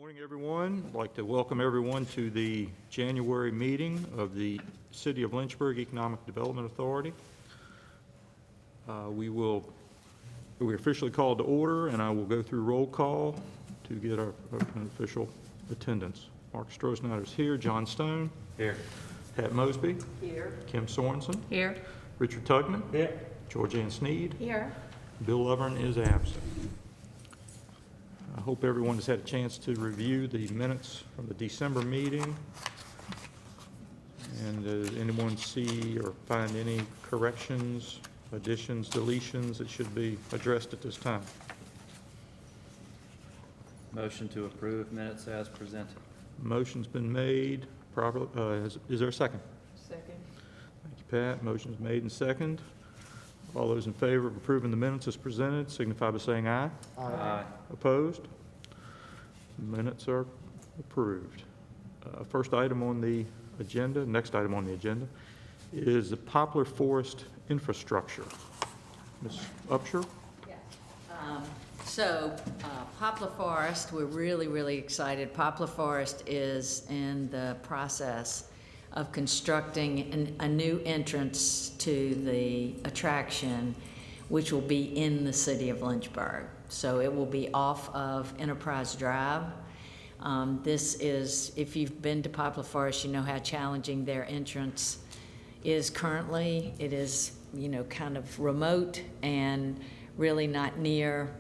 Morning, everyone. I'd like to welcome everyone to the January meeting of the City of Lynchburg Economic Development Authority. We're officially called to order, and I will go through roll call to get our official attendance. Mark Strohsnyder is here. John Stone. Here. Pat Mosby. Here. Kim Sorensen. Here. Richard Tugman. Here. Georgianne Sneed. Here. Bill Lovern is absent. I hope everyone has had a chance to review the minutes from the December meeting. And does anyone see or find any corrections, additions, deletions that should be addressed at this time? Motion to approve minutes as presented. Motion's been made. Is there a second? Second. Thank you, Pat. Motion's made and second. All those in favor of approving the minutes as presented signify by saying aye. Aye. Opposed? Minutes are approved. First item on the agenda, next item on the agenda, is the Poplar Forest infrastructure. Ms. Upshur? Yes. Poplar Forest, we're really excited. Poplar Forest is in the process of constructing a new entrance to the attraction, which will be in the city of Lynchburg. So it will be off of Enterprise Drive. This is, if you've been to Poplar Forest, you know how challenging their entrance is currently. It is, kind of remote and really not near,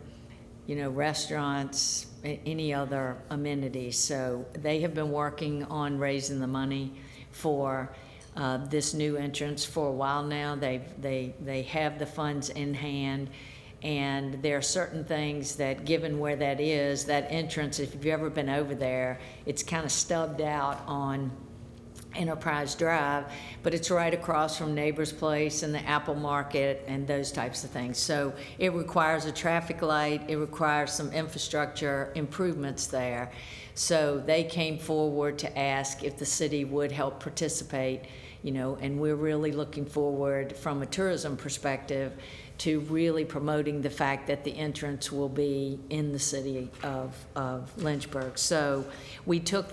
restaurants, any other amenities. So they have been working on raising the money for this new entrance for a while now. They have the funds in hand, and there are certain things that, given where that is, that entrance, if you've ever been over there, it's kind of stubbed out on Enterprise Drive, but it's right across from Neighbor's Place and the Apple Market and those types of things. So it requires a traffic light, it requires some infrastructure improvements there. So they came forward to ask if the city would help participate, and we're really looking forward from a tourism perspective to really promoting the fact that the entrance will be in the city of Lynchburg. So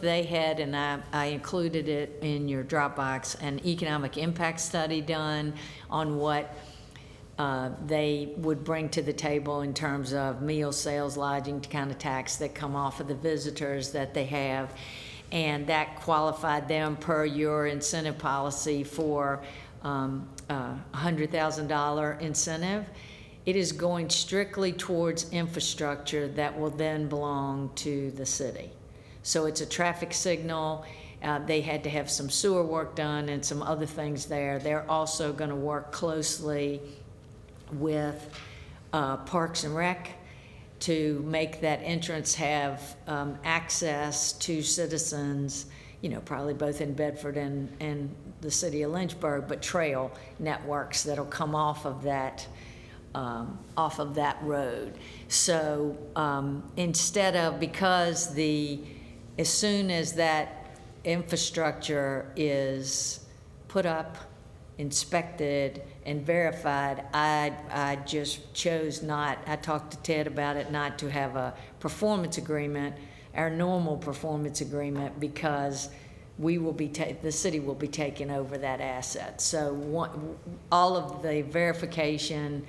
they had, and I included it in your Dropbox, an economic impact study done on what they would bring to the table in terms of meal sales, lodging kind of tax that come off of the visitors that they have. And that qualified them per your incentive policy for $100,000 incentive. It is going strictly towards infrastructure that will then belong to the city. So it's a traffic signal. They had to have some sewer work done and some other things there. They're also going to work closely with Parks and Rec to make that entrance have access to citizens, probably both in Bedford and the city of Lynchburg, but trail networks that'll come off of that road. So because as soon as that infrastructure is put up, inspected, and verified, I just chose not, I talked to Ted about it, not to have a performance agreement, our normal performance agreement, because the city will be taking over that asset. So all of the verification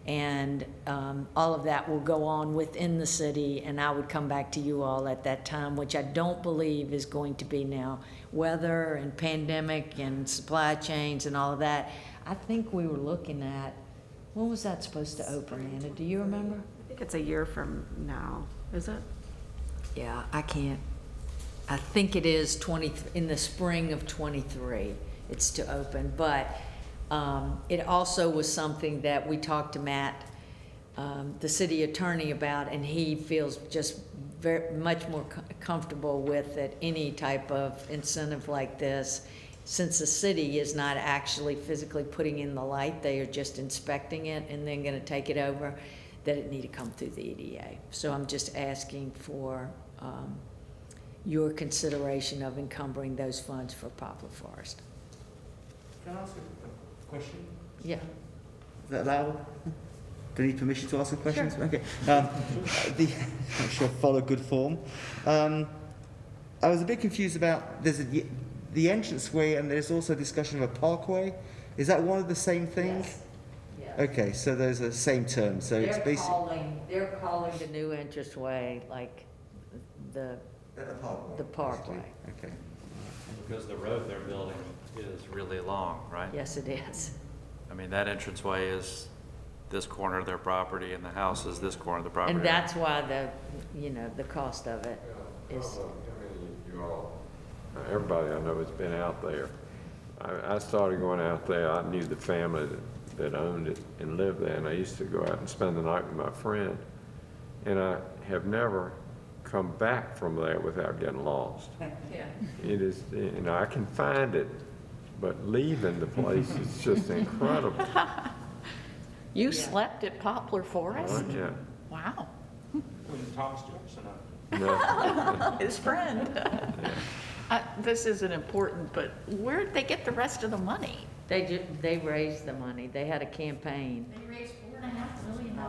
and all of that will go on within the city, and I would come back to you all at that time, which I don't believe is going to be now. Weather and pandemic and supply chains and all of that, I think we were looking at, when was that supposed to open, Anna? Do you remember? I think it's a year from now, is it? Yeah, I think it is in the spring of 23 it's to open, but it also was something that we talked to Matt, the city attorney, about, and he feels just much more comfortable with that any type of incentive like this, since the city is not actually physically putting in the light, they are just inspecting it and then going to take it over, that it need to come through the EDA. So I'm just asking for your consideration of encumbering those funds for Poplar Forest. Can I ask a question? Yeah. Is that loud? Do I need permission to ask some questions? Okay. I'm sure follow good form. I was a bit confused about the entranceway, and there's also discussion of a parkway. Is that one of the same things? Yes. Yes. Okay, so those are the same term. So it's basically They're calling the new entranceway like the parkway. Okay. Because the road they're building is really long, right? Yes, it is. I mean, that entranceway is this corner of their property and the house is this corner of the property. And that's why the cost of it is, You all, everybody I know has been out there. I started going out there, I knew the family that owned it and lived there, and I used to go out and spend the night with my friend. And I have never come back from there without getting lost. yeah. It is, I can find it, but leaving the place is just incredible. You slept at Poplar Forest? Yeah. Wow. Thomas Jefferson. No. His friend. This isn't important, but where'd they get the rest of the money? They raised the money. They had a campaign. They raised $4.5 million.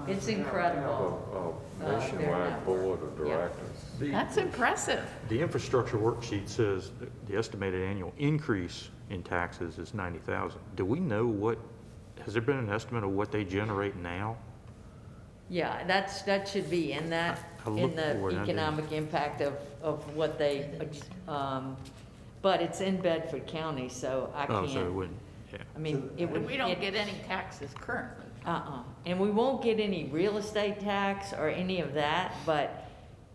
It's incredible. A nationwide board of Yeah. directors. That's impressive. The infrastructure worksheet says the estimated annual increase in taxes is 90,000. Do we know has there been an estimate of what they generate now? Yeah, that should be in that, I in looked the for it, I didn't. economic impact of what they, but it's in Bedford County, so I Oh, so it can't, wouldn't, yeah. I mean, it would. We don't get any taxes currently. And we won't get any real estate tax or any of that, but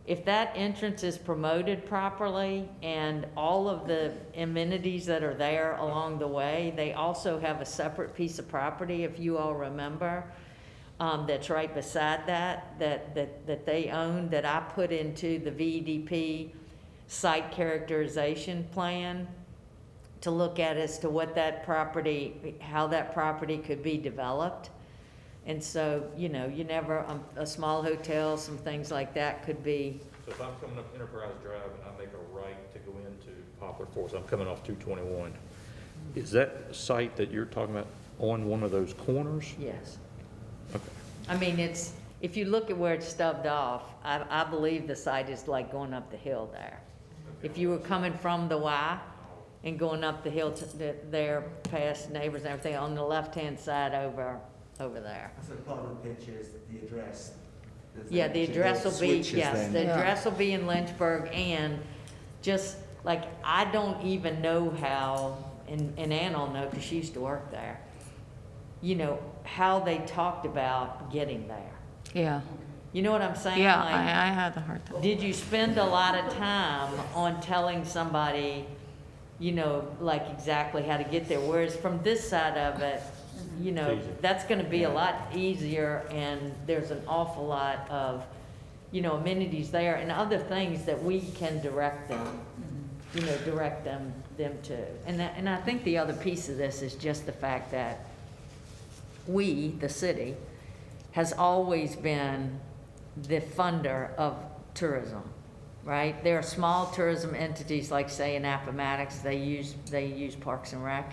if that entrance is promoted properly and all of the amenities that are there along the way, they also have a separate piece of property, if you all remember, that's right beside that they own, that I put into the VEDP site characterization plan to look at as to what that property, how that property could be developed. And so, you never, a small hotel, some things like that could be, So if I'm coming up Enterprise Drive and I make a right to go into Poplar Forest, I'm coming off 221, is that site that you're talking about on one of those corners? yes. Okay. I mean, if you look at where it's stubbed off, I believe the site is like going up the hill there. If you were coming from the Y and going up the hill there past neighbors and everything, on the left-hand side over there. So part of the picture is the address. Yeah, the address will be, Switches yes, then. the address will be in Lynchburg, and just, like, I don't even know how, and Ann will know, because she used to work there, how they talked about getting there. Yeah. You know what I'm saying? Yeah, Like, I had a hard time. did you spend a lot of time on telling somebody, like exactly how to get there? Whereas from this side of it, Easy. that's gonna be a lot easier, and there's an awful lot of, amenities there and other things that we can direct them, direct them to. And I think the other piece of this is just the fact that we, the city, has always been the funder of tourism, right? There are small tourism entities, like say in Appomattox, they use Parks and Rec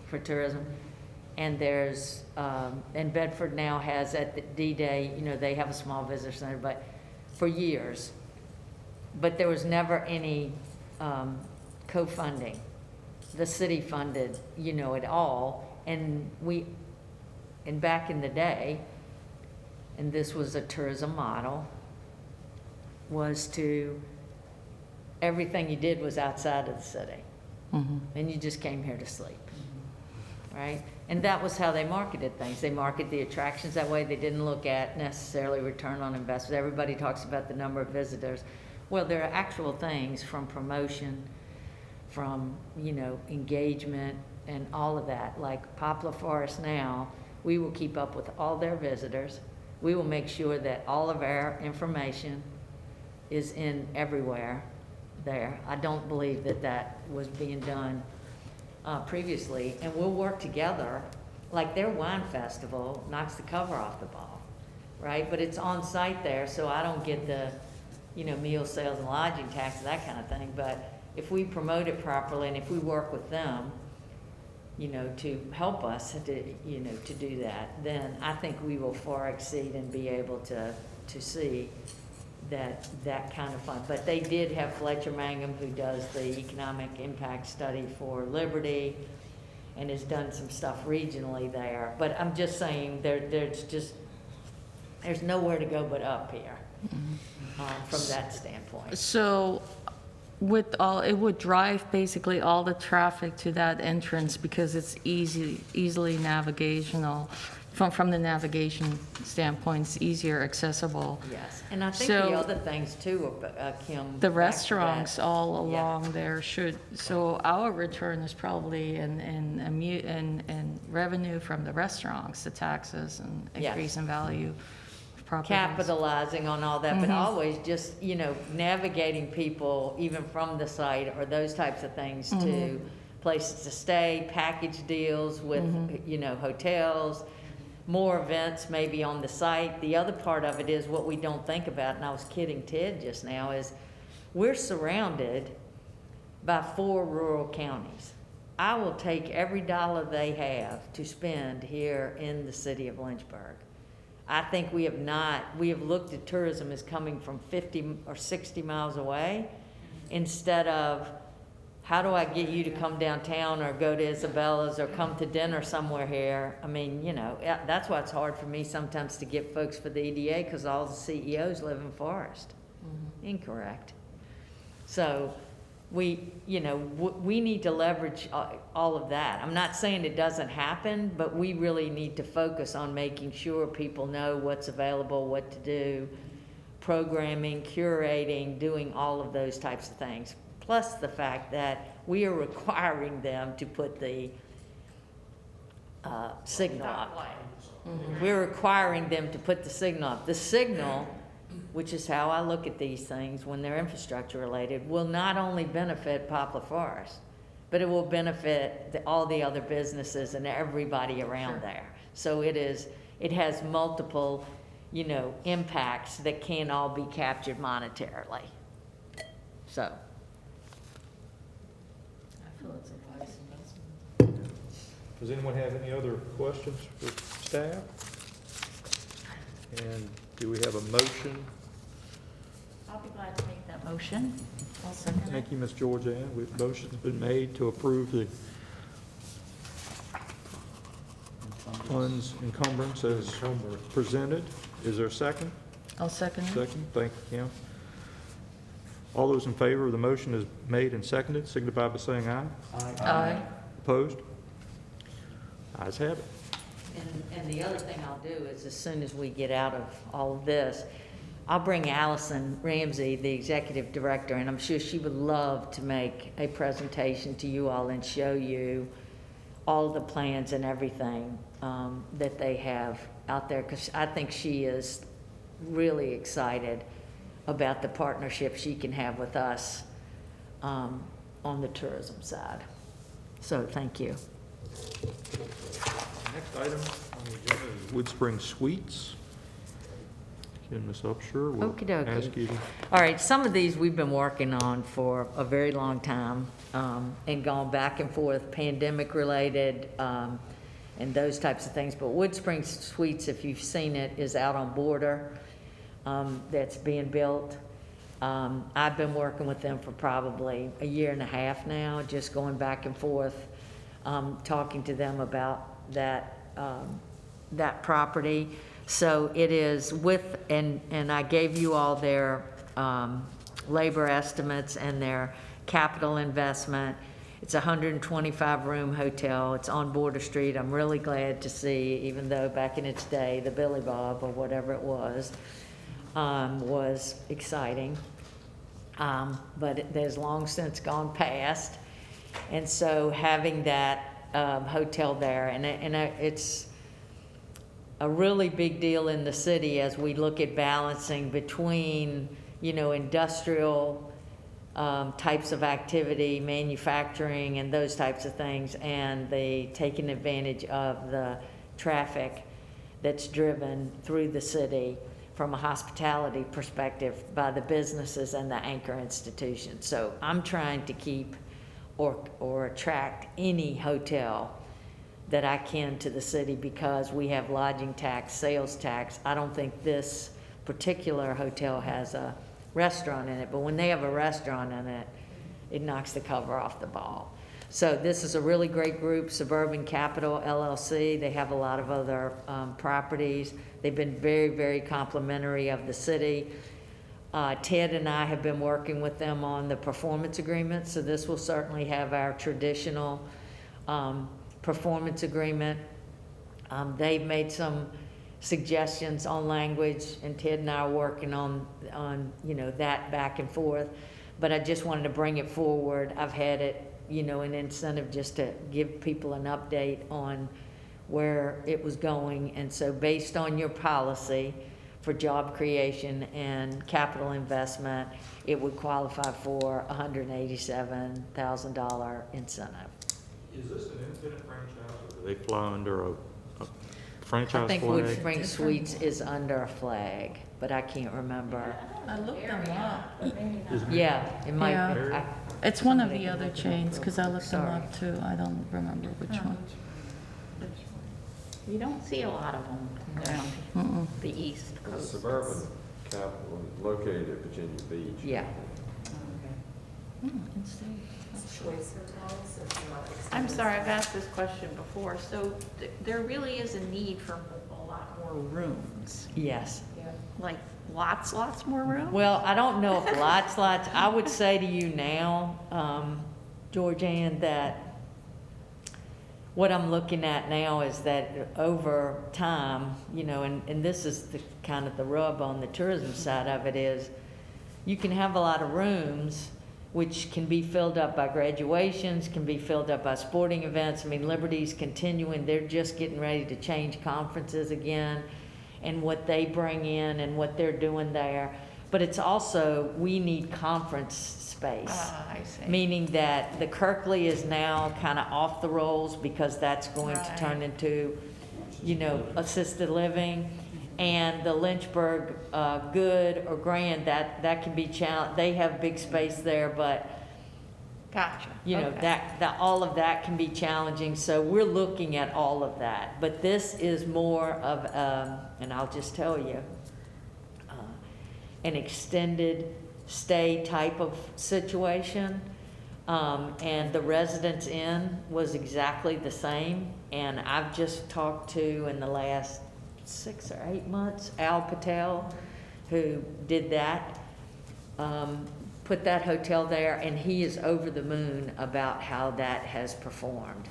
for tourism. And there's, and Bedford now has at the D-Day, they have a small visitor center, but for years. But there was never any co-funding. The city funded, it all. And back in the day, and this was a tourism model, was everything you did was outside of the city. And you just came here to sleep, right? And that was how they marketed things. They marketed the attractions that way. They didn't look at necessarily return on investment. Everybody talks about the number of visitors. Well, there are actual things from promotion, from, engagement and all of that. Like Poplar Forest now, we will keep up with all their visitors. We will make sure that all of our information is in everywhere there. I don't believe that was being done previously, and we'll work together. Like their wine festival knocks the cover off the ball, right? But it's on site there, so I don't get the, meal sales and lodging taxes, that kind of thing. But if we promote it properly and if we work with them, you know, to help us to, you know, to do that, then I think we will far exceed and be able to see that kind of fund. But they did have Fletcher Mangum, who does the economic impact study for Liberty and has done some stuff regionally there. But I'm just saying, there's nowhere to go but up here, from that standpoint. So with all, it would drive basically all the traffic to that entrance because it's easily navigational. From the navigation standpoint, it's easier accessible. Yes, and I think So- the other things too, Kim. back to The that. restaurants all Yeah. along there should, so our return is probably in revenue from the restaurants, the taxes and Yes. increase in value of properties. Capitalizing on all that, but always just, you know, navigating people even from the site or those types of things to places to stay, package deals with, you know, hotels, more events maybe on the site. The other part of it is what we don't think about, and I was kidding Ted just now, is we're surrounded by 4 rural counties. I will take every dollar they have to spend here in the city of Lynchburg. I think we have looked at tourism as coming from 50 or 60 miles away instead of, how do I get you to come downtown or go to Isabella's or come to dinner somewhere here? I mean, you know, that's why it's hard for me sometimes to get folks for the EDA, because all the CEOs live in Forest. Incorrect. So we, you know, we need to leverage all of that. I'm not saying it doesn't happen, but we really need to focus on making sure people know what's available, what to do, programming, curating, doing all of those types of things. Plus the fact that we are requiring them to put the signal up. We're requiring them to put the signal up. The signal, which is how I look at these things when they're infrastructure related, will not only benefit Poplar Forest, but it will benefit all the other businesses and everybody around there. So it has multiple, you know, impacts that can't all be captured monetarily. So. I feel it's a wise investment. Does anyone have any other questions for staff? And do we have a motion? I'll be glad to make that motion. I'll second it. Thank you, Ms. Georgianne. Motion's been made to approve the funds encumbrance as presented. Is there a second? I'll second it. Second, thank you, Kim. All those in favor of the motion is made and seconded, signify by saying aye. Aye. Opposed? Ayes have it. And the other thing I'll do is, as soon as we get out of all of this, I'll bring Allison Ramsey, the executive director, and I'm sure she would love to make a presentation to you all and show you all the plans and everything that they have out there, because I think she is really excited about the partnership she can have with us on the tourism side. So, thank you. Next item on the agenda is Wood Spring Suites. Again, Ms. Upshur, we'll Okey-dokey. ask you to... All right, some of these we've been working on for a very long time, and gone back and forth, pandemic-related, and those types of things. But Wood Spring Suites, if you've seen it, is out on Border, that's being built. I've been working with them for probably a year and a half now, just going back and forth, talking to them about that, that property. So it is with, and I gave you all their labor estimates and their capital investment. It's a 125-room hotel. It's on Border Street. I'm really glad to see, even though back in its day, the Billy Bob or whatever it was exciting. But it has long since gone past. And so having that hotel there, and it's a really big deal in the city as we look at balancing between, you know, industrial types of activity, manufacturing and those types of things, and the taking advantage of the traffic that's driven through the city from a hospitality perspective by the businesses and the anchor institutions. So I'm trying to keep or attract any hotel that I can to the city because we have lodging tax, sales tax. I don't think this particular hotel has a restaurant in it, but when they have a restaurant in it, it knocks the cover off the ball. So this is a really great group, Suburban Capital LLC. They have a lot of other properties. They've been very, very complimentary of the city. Ted and I have been working with them on the performance agreement, so this will certainly have our traditional performance agreement. They've made some suggestions on language, and Ted and I are working on you know, that back and forth. But I just wanted to bring it forward. I've had it, you know, an incentive just to give people an update on where it was going. And so based on your policy for job creation and capital investment, it would qualify for a $187,000 incentive. Is this an independent franchise, or do they fly under a franchise I think flag? Wood Spring Suites is under a flag, but I can't remember. I looked them up. Yeah, it might be. Yeah. It's one of the other chains, because I looked them up too. I don't remember which one. You don't see a lot of them around the East The Coast. Suburban Capital is located at Virginia Beach. Yeah. I'm sorry, I've asked this question before. So there really is a need for a lot more rooms, Yes. like lots more room? Well, I don't know if lots, I would say to you now, Georgianne, that what I'm looking at now is that over time, you know, and this is the kind of the rub on the tourism side of it is, you can have a lot of rooms which can be filled up by graduations, can be filled up by sporting events. I mean, Liberty's continuing, they're just getting ready to change conferences again, and what they bring in and what they're doing there. But it's also, we need conference space. I see. Meaning that the Kirkley is now kind of off the rolls because that's going to turn into, you know, assisted living. And the Lynchburg Good or Grand, that can be challenged. They have big space there, but Gotcha. you know, Okay. that all of that can be challenging. So we're looking at all of that. But this is more of, and I'll just tell you, an extended stay type of situation. And the Residence Inn was exactly the same. And I've just talked to, in the last 6 or 8 months, Al Patel, who did that, put that hotel there, and he is over the moon about how that has performed.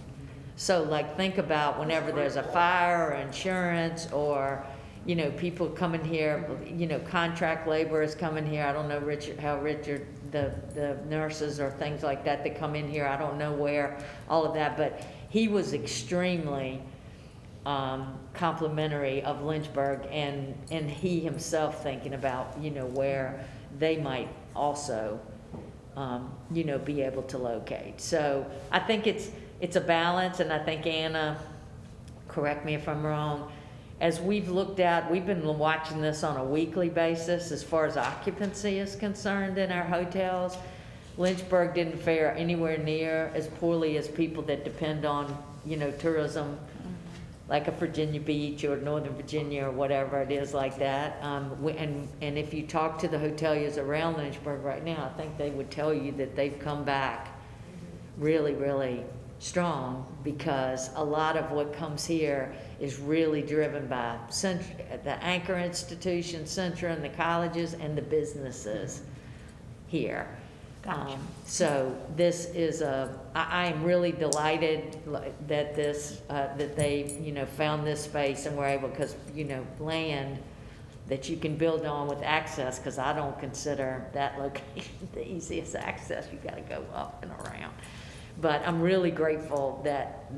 So like, think about whenever there's a fire or insurance, or, you know, people coming here, you know, contract laborers coming here. I don't know how Richard, the nurses or things like that come in here. I don't know where, all of that, but he was extremely complimentary of Lynchburg, and he himself thinking about, you know, where they might also, you know, be able to locate. So I think it's a balance, and I think Anna, correct me if I'm wrong, as we've looked at, we've been watching this on a weekly basis as far as occupancy is concerned in our hotels. Lynchburg didn't fare anywhere near as poorly as people that depend on, you know, tourism, like a Virginia Beach or Northern Virginia or whatever it is like that. And if you talk to the hoteliers around Lynchburg right now, I think they would tell you that they've come back really, really strong, because a lot of what comes here is really driven by the anchor institutions, Centra, and the colleges and the businesses here. Gotcha. So this is I am really delighted that that they, you know, found this space and were able, because, you know, land that you can build on with access, because I don't consider that location the easiest access. You got to go up and around. But I'm really grateful that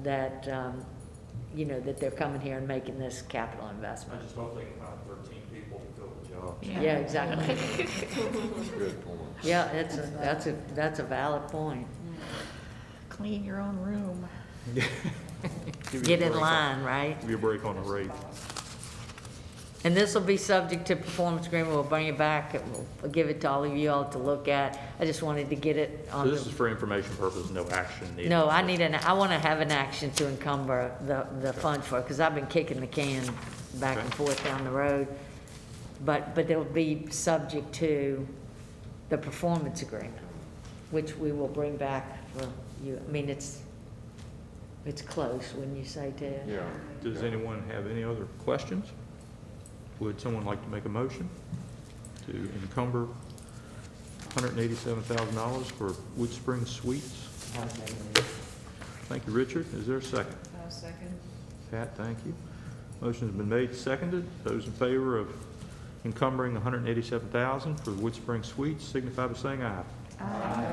you know, that they're coming here and making this capital investment. I just hope they can find 13 people to fill the job. Yeah, exactly. That's a good point. Yeah, that's a valid point. Clean your own room. Give you a Get in break on- line, right? Give you a break on the rate. And this will be subject to performance agreement. We'll bring it back. We'll give it to all of you all to look at. I just wanted to get it So on this is the, for information purposes, no action needed. no, I want to have an action to encumber the fund for it, because I've been kicking the can back and Okay. forth down the road. But it'll be subject to the performance agreement, which we will bring back for you. I mean, it's close, wouldn't you say, Ted? Yeah. Does anyone have any other questions? Would someone like to make a motion to encumber $187,000 for Wood Spring Suites? Thank you, Richard. Is there a second? Second. Pat, thank you. Motion's been made, seconded. Those in favor of encumbering $187,000 for the Wood Spring Suites signify by saying aye. Aye.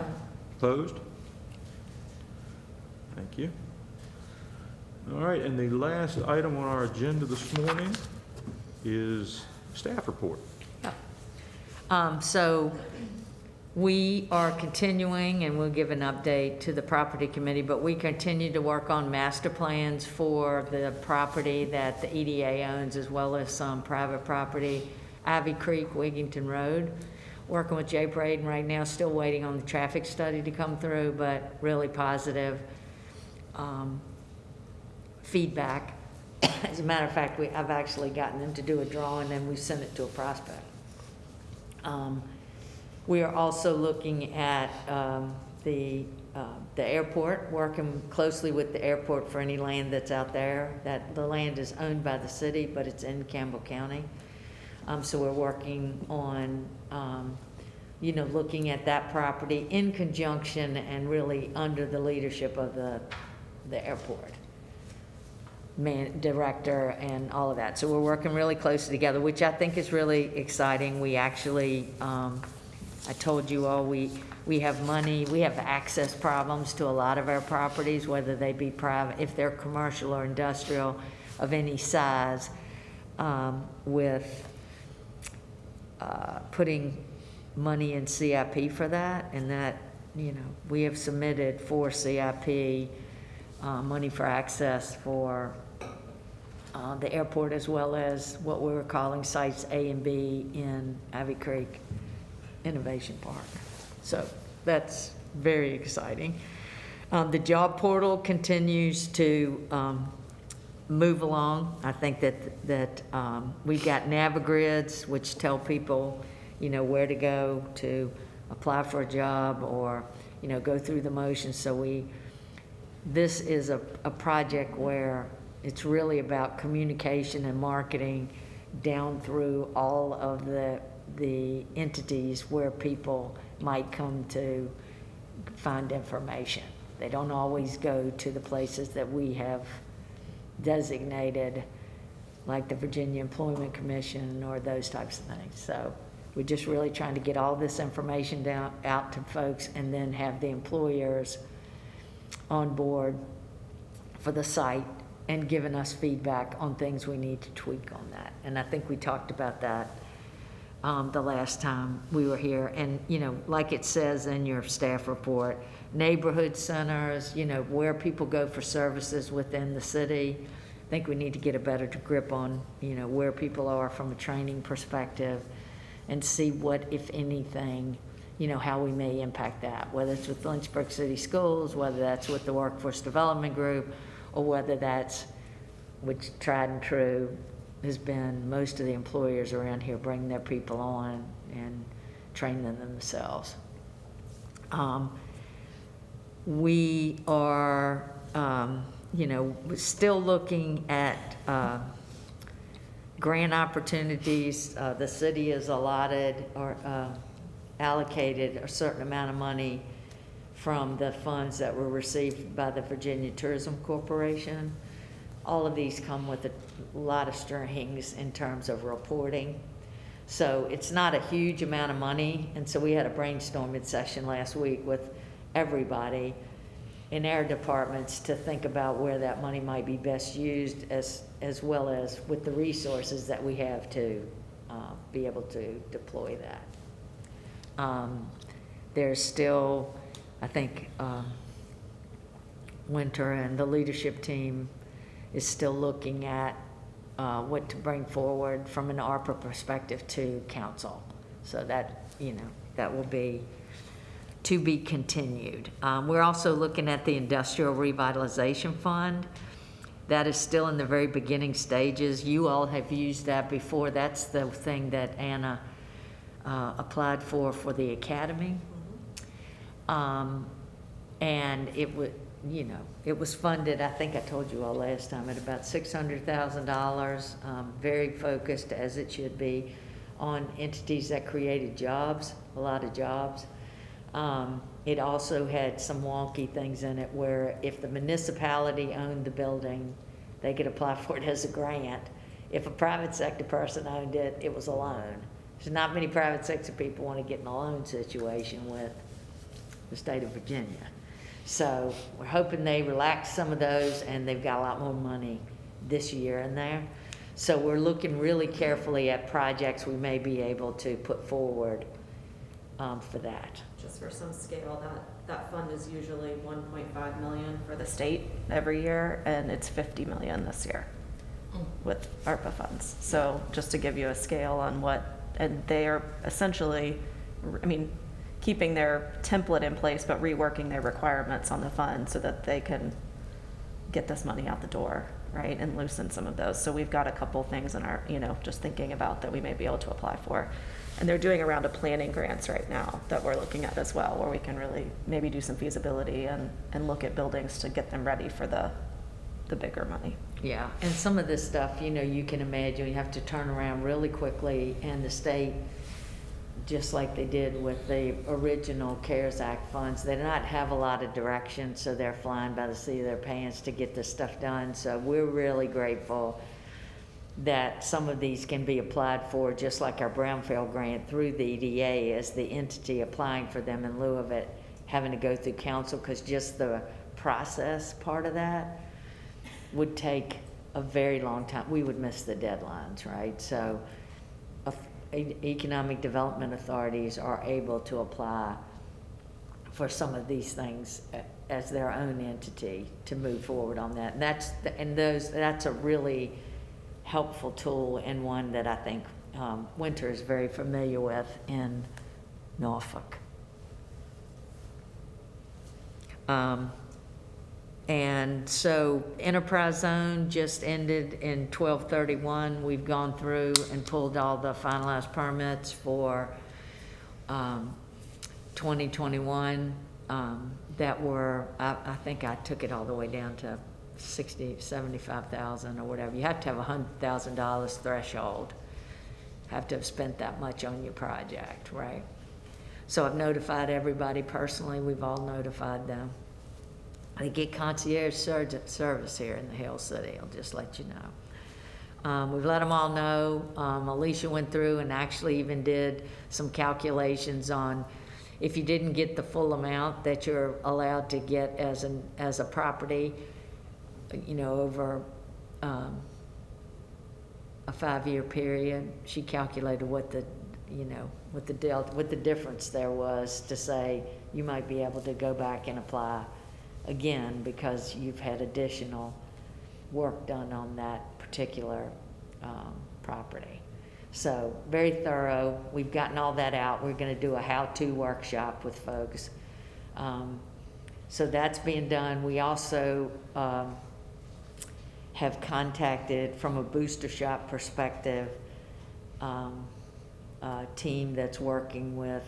Opposed? Thank you. All right, and the last item on our agenda this morning is staff report. So we are continuing, and we'll give an update to the property committee, but we continue to work on master plans for the property that the EDA owns, as well as some private property, Ivy Creek, Wigington Road. Working with Jay Braden right now, still waiting on the traffic study to come through, but really positive feedback. As a matter of fact, I've actually gotten them to do a drawing, and we sent it to a prospect. We are also looking at the airport, working closely with the airport for any land that's out there. That the land is owned by the city, but it's in Campbell County. So we're working on, looking at that property in conjunction and really under the leadership of the airport director and all of that. So we're working really closely together, which I think is really exciting. We actually, I told you all, we have money, we have access problems to a lot of our properties, whether they be private, if they're commercial or industrial of any size, with putting money in CIP for that. And that, we have submitted for CIP money for access for the airport, as well as what we were calling sites A and B in Ivy Creek Innovation Park. So that's very exciting. The job portal continues to move along. I think that we've got Navigrids, which tell people, where to go to apply for a job or, go through the motions. So this is a project where it's really about communication and marketing down through all of the entities where people might come to find information. They don't always go to the places that we have designated, like the Virginia Employment Commission or those types of things. So we're just really trying to get all this information out to folks, and then have the employers on board for the site and giving us feedback on things we need to tweak on that. And I think we talked about that the last time we were here. And, like it says in your staff report, neighborhood centers, where people go for services within the city. I think we need to get a better grip on, where people are from a training perspective, and see what, if anything, how we may impact that, whether it's with Lynchburg City Schools, whether that's with the Workforce Development Group, or whether that's, which tried and true has been, most of the employers around here bring their people on and train them themselves. We are, still looking at grant opportunities. The city has allotted or allocated a certain amount of money from the funds that were received by the Virginia Tourism Corporation. All of these come with a lot of strings in terms of reporting. So it's not a huge amount of money. And so we had a brainstorming session last week with everybody in our departments to think about where that money might be best used, as well as with the resources that we have to be able to deploy that. There's still, I think, Winter and the leadership team is still looking at what to bring forward from an ARPA perspective to council. So that, that will be to be continued. We're also looking at the Industrial Revitalization Fund. That is still in the very beginning stages. You all have used that before. That's the thing that Anna applied for the academy. And it would, it was funded, I think I told you all last time, at about $600,000, very focused, as it should be, on entities that created jobs, a lot of jobs. It also had some wonky things in it where if the municipality owned the building, they could apply for it as a grant. If a private sector person owned it, it was a loan. There's not many private sector people want to get in a loan situation with the state of Virginia. So we're hoping they relax some of those, and they've got a lot more money this year in there. So we're looking really carefully at projects we may be able to put forward for that. Just for some scale, that fund is usually 1.5 million for the state every year, and it's 50 million this year with ARPA funds. So just to give you a scale on and they are essentially, keeping their template in place, but reworking their requirements on the fund so that they can get this money out the door, right, and loosen some of those. So we've got a couple things in our, just thinking about that we may be able to apply for. And they're doing a round of planning grants right now that we're looking at as well, where we can really maybe do some feasibility and look at buildings to get them ready for the bigger money. Yeah, and some of this stuff, you can imagine, you have to turn around really quickly, and the state, just like they did with the original CARES Act funds, they do not have a lot of direction, so they're flying by the seat of their pants to get this stuff done. So we're really grateful that some of these can be applied for, just like our Brownfield grant, through the EDA as the entity applying for them in lieu of it having to go through council, because just the process part of that would take a very long time. We would miss the deadlines, right? So economic development authorities are able to apply for some of these things as their own entity to move forward on that. And that's a really helpful tool, and one that I think Winter is very familiar with in Norfolk. And so Enterprise Zone just ended in 12/31. We've gone through and pulled all the finalized permits for 2021 that were, I think I took it all the way down to 75,000 or whatever. You have to have $100,000 threshold. Have to have spent that much on your project, right? So I've notified everybody personally. We've all notified them. They get concierge service here in the Hill City. I'll just let you know. We've let them all know. Alicia went through and actually even did some calculations on if you didn't get the full amount that you're allowed to get as a property, over a 5-year period. She calculated what the difference there was to say you might be able to go back and apply again because you've had additional work done on that particular property. So very thorough. We've gotten all that out. We're going to do a how-to workshop with folks. So that's being done. We also have contacted, from a booster shop perspective, a team that's working with,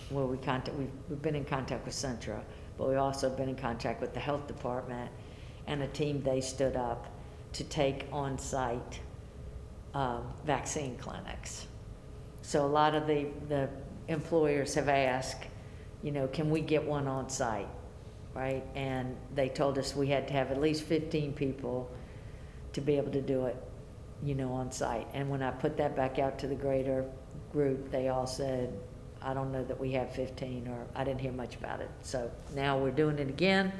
we've been in contact with Centra, but we've also been in contact with the health department and a team they stood up to take on-site vaccine clinics. So a lot of the employers have asked, can we get one on site, right? And they told us we had to have at least 15 people to be able to do it, on site. And when I put that back out to the greater group, they all said, I don't know that we have 15, or I didn't hear much about it. So now we're doing it again,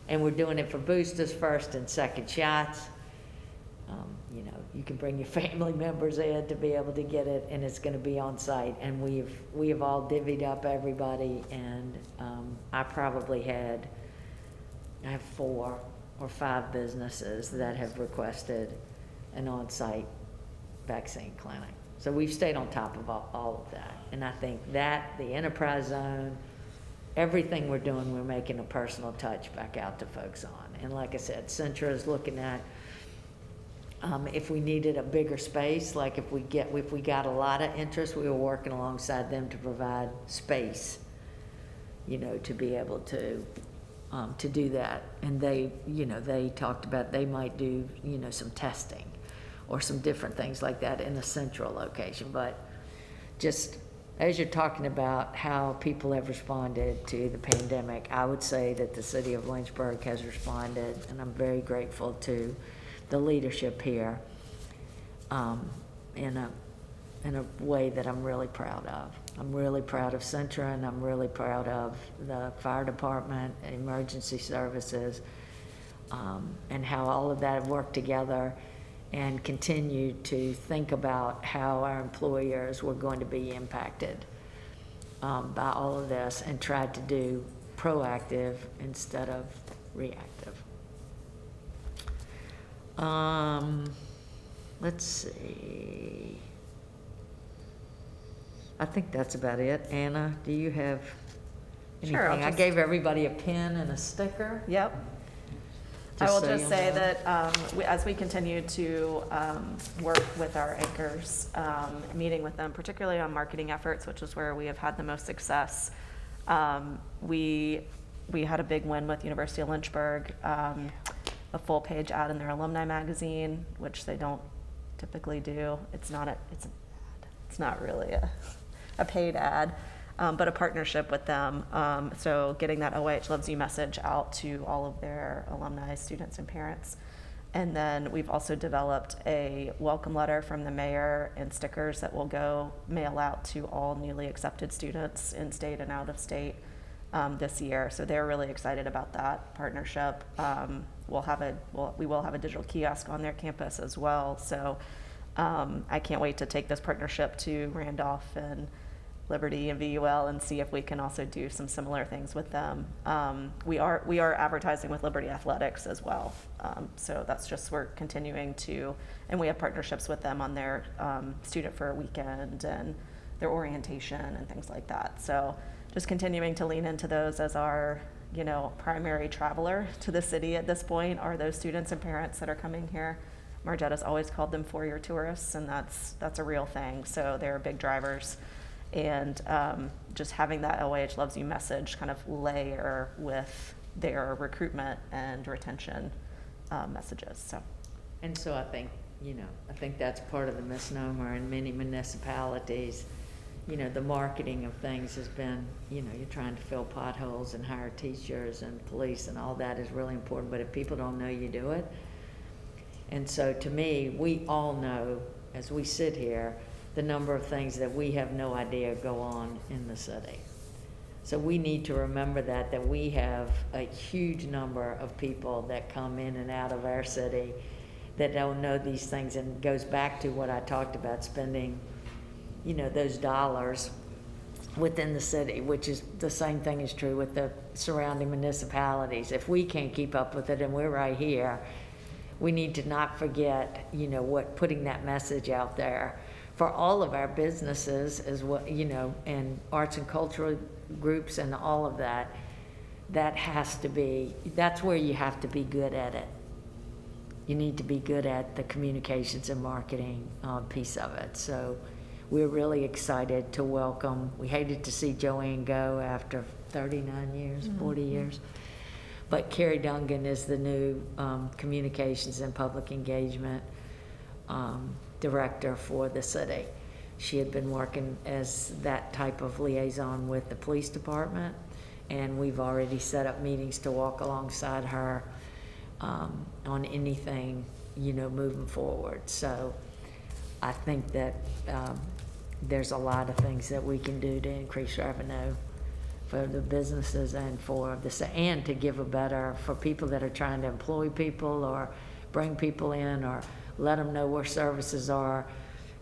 and we're doing it for boosters, first and second shots. You can bring your family members in to be able to get it, and it's going to be on site. And we have all divvied up everybody, and I have 4 or 5 businesses that have requested an on-site vaccine clinic. So we've stayed on top of all of that. And I think that, the enterprise zone, everything we're doing, we're making a personal touch back out to folks on. And like I said, Centra is looking at, if we needed a bigger space, like if we got a lot of interest, we were working alongside them to provide space, you know, to be able to do that. And they, you know, they talked about they might do, you know, some testing or some different things like that in a central location. But just as you're talking about how people have responded to the pandemic, I would say that the city of Lynchburg has responded, and I'm very grateful to the leadership here in a way that I'm really proud of. I'm really proud of Centra, and I'm really proud of the fire department, emergency services, and how all of that have worked together and continue to think about how our employers were going to be impacted by all of this, and tried to do proactive instead of reactive. Let's see. I think that's about it. Anna, do you have anything? Sure, I'll I just- gave everybody a pen and a sticker. Yep. I Just will so just you say know. that as we continue to work with our anchors, meeting with them, particularly on marketing efforts, which is where we have had the most success, we had a big win with University of Lynchburg, a full page ad in their alumni magazine, which they don't typically do. It's not really a paid ad. But a partnership with them. So getting that OIH Loves You message out to all of their alumni, students, and parents. And then we've also developed a welcome letter from the mayor and stickers that will go mail out to all newly accepted students in state and out of state this year. So they're really excited about that partnership. We will have a digital kiosk on their campus as well. So I can't wait to take this partnership to Randolph and Liberty and VUL and see if we can also do some similar things with them. We are advertising with Liberty Athletics as well. So that's just, we're continuing to, and we have partnerships with them on their student for a weekend and their orientation and things like that. So just continuing to lean into those as our, you know, primary traveler to the city at this point are those students and parents that are coming here. Margetta's always called them four-year tourists, and that's a real thing. So they're big drivers. And just having that OIH Loves You message kind of layer with their recruitment and retention messages. So, And so I think, you know, I think that's part of the misnomer in many municipalities. You know, the marketing of things has been, you know, you're trying to fill potholes and hire teachers and police, and all that is really important. But if people don't know you do it, and so to me, we all know as we sit here the number of things that we have no idea go on in the city. So we need to remember that we have a huge number of people that come in and out of our city that don't know these things, and it goes back to what I talked about, spending, you know, those dollars within the city, which is the same thing is true with the surrounding municipalities. If we can't keep up with it and we're right here, we need to not forget, you know, putting that message out there for all of our businesses as well, you know, and arts and cultural groups and all of that. That has to be, that's where you have to be good at it. You need to be good at the communications and marketing piece of it. So we're really excited to welcome, we hated to see Joanne go after 39 years, 40 years. But Carrie Dungan is the new communications and public engagement director for the city. She had been working as that type of liaison with the police department, and we've already set up meetings to walk alongside her on anything, you know, moving forward. So I think that there's a lot of things that we can do to increase revenue for the businesses and for the, and to give a better, for people that are trying to employ people or bring people in or let them know where services are.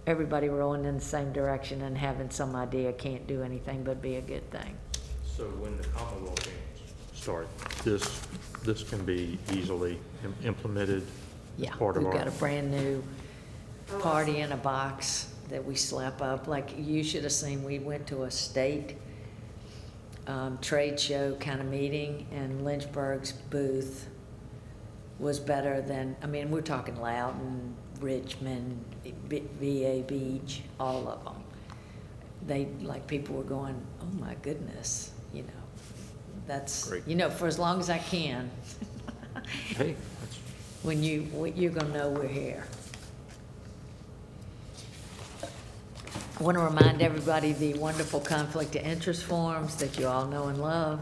Everybody rolling in the same direction and having some idea can't do anything but be a good thing. So when the Commonwealth Games start, this can be easily implemented as Yeah, part of we've our... got a brand new party in a box that we slap up. Like, you should have seen, we went to a state trade show kind of meeting, and Lynchburg's booth was better than, I mean, we're talking Loudoun, Richmond, VA Beach, all of them. They, like, people were going, oh my goodness, you know, that's, Great. you know, for as long as I can. Hey, that's, When you're gonna know we're here. I want to remind everybody the wonderful conflict of interest forms that you all know and love.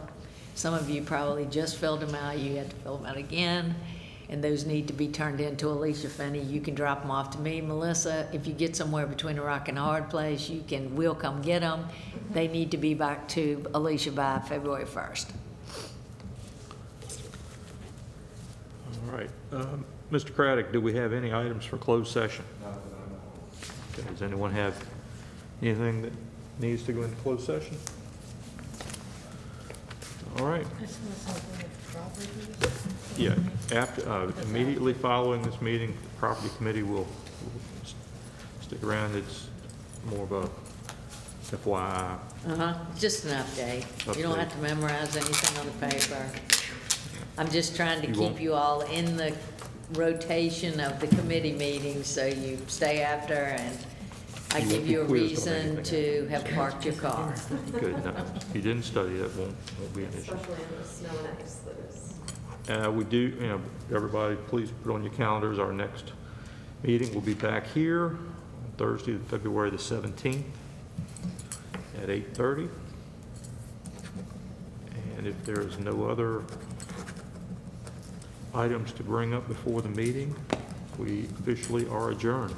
Some of you probably just filled them out, you had to fill them out again, and those need to be turned in to Alicia Finney. You can drop them off to me, Melissa. If you get somewhere between a rock and a hard place, we'll come get them. They need to be back to Alicia by February 1st. all right. Mr. Craddock, do we have any items for closed session? Okay, does anyone have anything that needs to go into closed session? All right. Yeah, after, immediately following this meeting, the property committee will stick around. It's more of a FYI. Just an update. You don't Update. have to memorize anything on the paper. I'm just trying to You keep won't? you all in the rotation of the committee meetings, so you stay after, and I You give won't be you a quizzed on reason anything. to have parked your car. Good, no, if you didn't study, that won't be an issue. Especially in the snow and ice that is. We do, you know, everybody, please put on your calendars, our next meeting will be back here on Thursday, February the 17th at 8:30. And if there's no other items to bring up before the meeting, we officially are adjourned.